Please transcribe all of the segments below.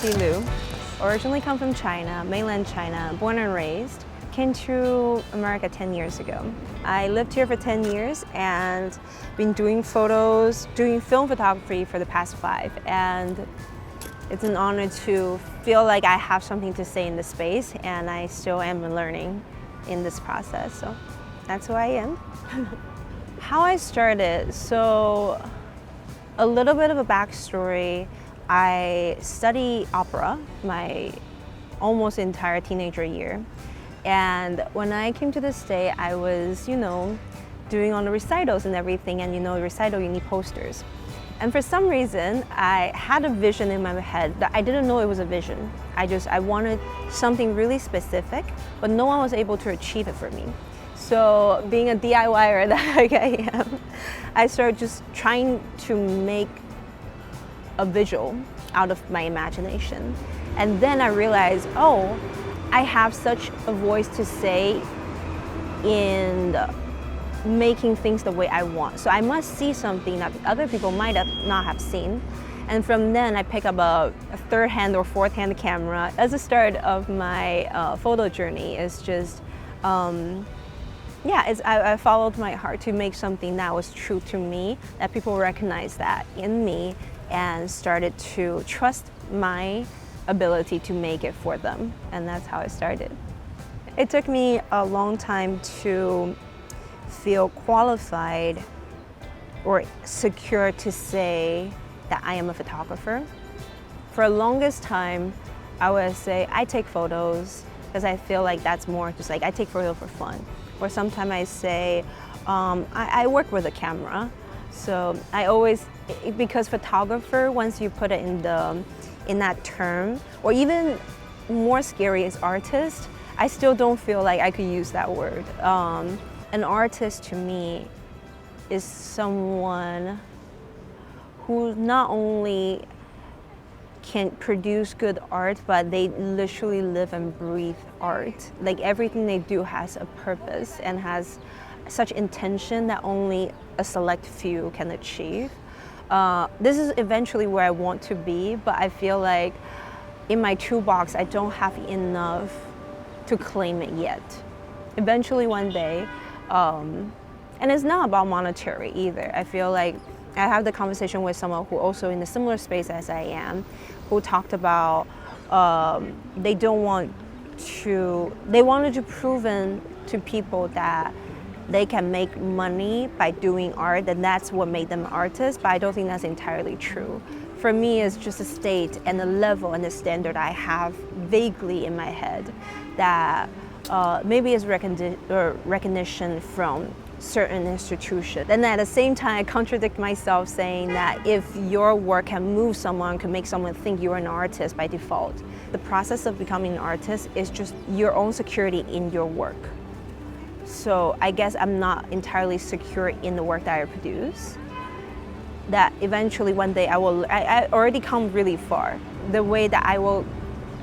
SISSILU. Originally come from China, mainland China, born and raised. Came to America 10 years ago. I lived here for 10 years and been doing photos, doing film photography for the past 5. And it's an honor to feel like I have something to say in this space, and I still am learning in this process. So that's who I am. How I started, so a little bit of a backstory. I studied opera my almost entire teenager year. And when I came to the States, I was, doing all the recitals and everything. And recital, you need posters. And for some reason, I had a vision in my head that I didn't know it was a vision. I wanted something really specific, but no one was able to achieve it for me. So being a DIYer that I am, I started just trying to make a visual out of my imagination. And then I realized, I have such a voice to say in making things the way I want. So I must see something that other people might not have seen. And from then I pick up a third-hand or fourth-hand camera. As a start of my photo journey, it's just, I followed my heart to make something that was true to me, that people recognize that in me, and started to trust my ability to make it for them. And that's how it started. It took me a long time to feel qualified or secure to say that I am a photographer. For the longest time, I would say I take photos because I feel like that's more just like I take photos for fun. Or sometimes I say I work with a camera. So I always, because photographer, once you put it in that term, or even more scary is artist, I still don't feel like I could use that word. An artist to me is someone who not only can produce good art, but they literally live and breathe art. Like everything they do has a purpose and has such intention that only a select few can achieve. This is eventually where I want to be, but I feel like in my toolbox, I don't have enough to claim it yet. Eventually one day, and it's not about monetary either. I feel like I have the conversation with someone who also in a similar space as I am, who talked about they wanted to prove to people that they can make money by doing art, and that's what made them artists, but I don't think that's entirely true. For me, it's just a state and a level and a standard I have vaguely in my head that maybe is recognition from certain institutions. And at the same time, I contradict myself saying that if your work can move someone, can make someone think you're an artist by default. The process of becoming an artist is just your own security in your work. So I guess I'm not entirely secure in the work that I produce. That eventually one day I already come really far. The way that I will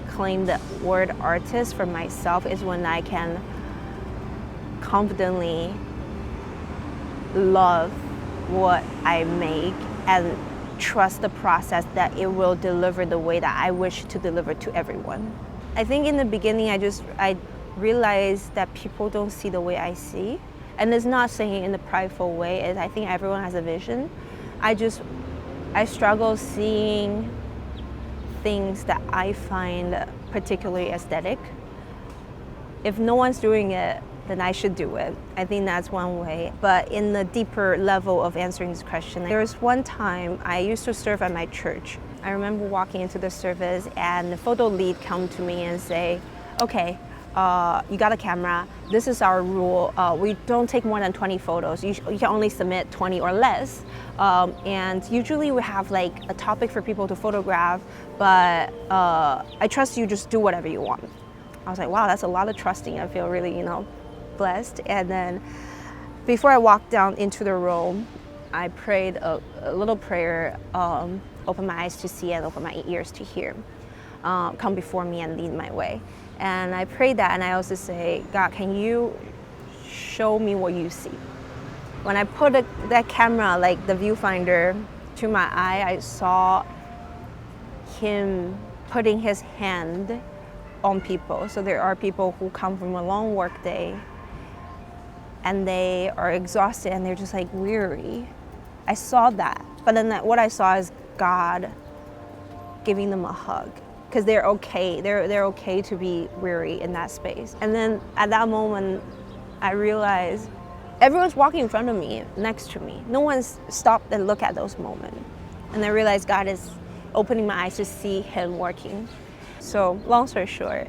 claim the word artist for myself is when I can confidently love what I make and trust the process that it will deliver the way that I wish to deliver to everyone. I think in the beginning I realized that people don't see the way I see. And it's not saying in a prideful way, I think everyone has a vision. I struggle seeing things that I find particularly aesthetic. If no one's doing it, then I should do it. I think that's one way. But in the deeper level of answering this question, there was one time I used to serve at my church. I remember walking into the service and the photo lead come to me and say, okay, you got a camera, this is our rule. We don't take more than 20 photos. You can only submit 20 or less. And usually we have like a topic for people to photograph, but I trust you, just do whatever you want. I was like, wow, that's a lot of trusting. I feel really, blessed. And then before I walked down into the room, I prayed a little prayer, open my eyes to see and open my ears to hear. Come before me and lead my way. And I prayed that, and I also say, God, can you show me what you see? When I put that camera, like the viewfinder, to my eye, I saw him putting his hand on people. So there are people who come from a long work day and they are exhausted and they're just like weary. I saw that. But then what I saw is God giving them a hug because they're okay. They're okay to be weary in that space. And then at that moment, I realized everyone's walking in front of me, next to me. No one's stopped and looked at those moments. And I realized God is opening my eyes to see him working. So long story short,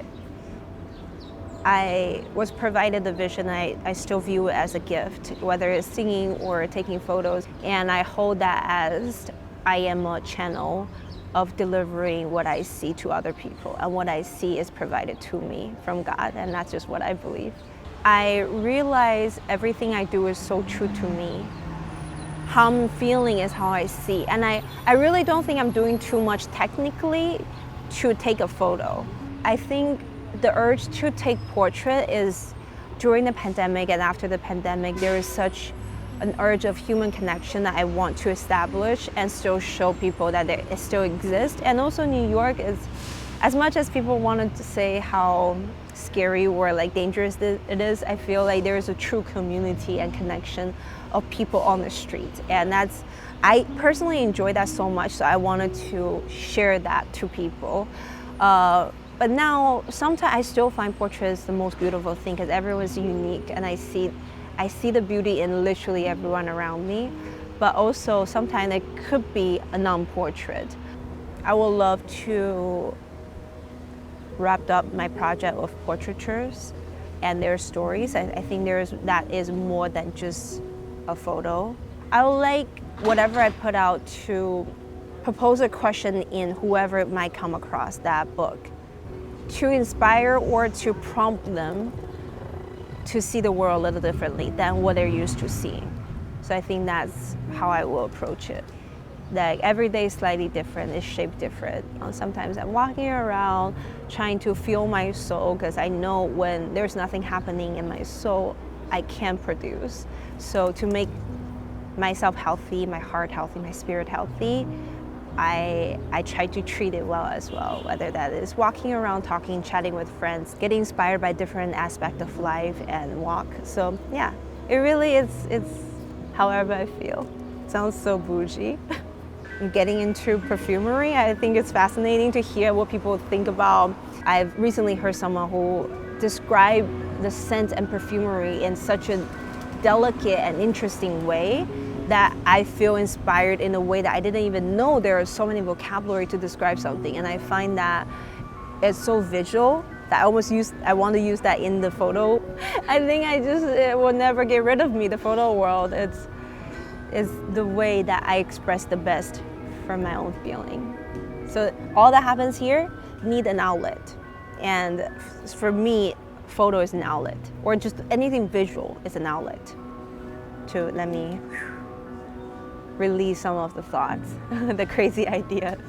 I was provided the vision. I still view it as a gift, whether it's singing or taking photos. And I hold that as I am a channel of delivering what I see to other people. And what I see is provided to me from God. And that's just what I believe. I realize everything I do is so true to me. How I'm feeling is how I see. And I really don't think I'm doing too much technically to take a photo. I think the urge to take portrait is during the pandemic and after the pandemic, there is such an urge of human connection that I want to establish and still show people that it still exists. And also New York is, as much as people wanted to say how scary or like dangerous it is, I feel like there is a true community and connection of people on the street. And I personally enjoy that so much, so I wanted to share that to people. But now, sometimes I still find portraits the most beautiful thing because everyone's unique and I see the beauty in literally everyone around me. But also, sometimes it could be a non-portrait. I would love to wrap up my project with portraitures and their stories. I think that is more than just a photo. I would like whatever I put out to propose a question in whoever might come across that book, to inspire or to prompt them to see the world a little differently than what they're used to seeing. So I think that's how I will approach it. Like every day is slightly different, it's shaped different. Sometimes I'm walking around trying to feel my soul because I know when there's nothing happening in my soul, I can't produce. So to make myself healthy, my heart healthy, my spirit healthy, I try to treat it well as well, whether that is walking around, talking, chatting with friends, getting inspired by different aspects of life and walk. So yeah, it really is, it's however I feel. Sounds so bougie. Getting into perfumery, I think it's fascinating to hear what people think about. I've recently heard someone who described the scent and perfumery in such a delicate and interesting way that I feel inspired in a way that I didn't even know there are so many vocabulary to describe something. And I find that it's so visual that I want to use that in the photo. I think it will never get rid of me, the photo world. It's the way that I express the best from my own feeling. So all that happens here need an outlet. And for me, photo is an outlet, or just anything visual is an outlet to let me release some of the thoughts, the crazy ideas.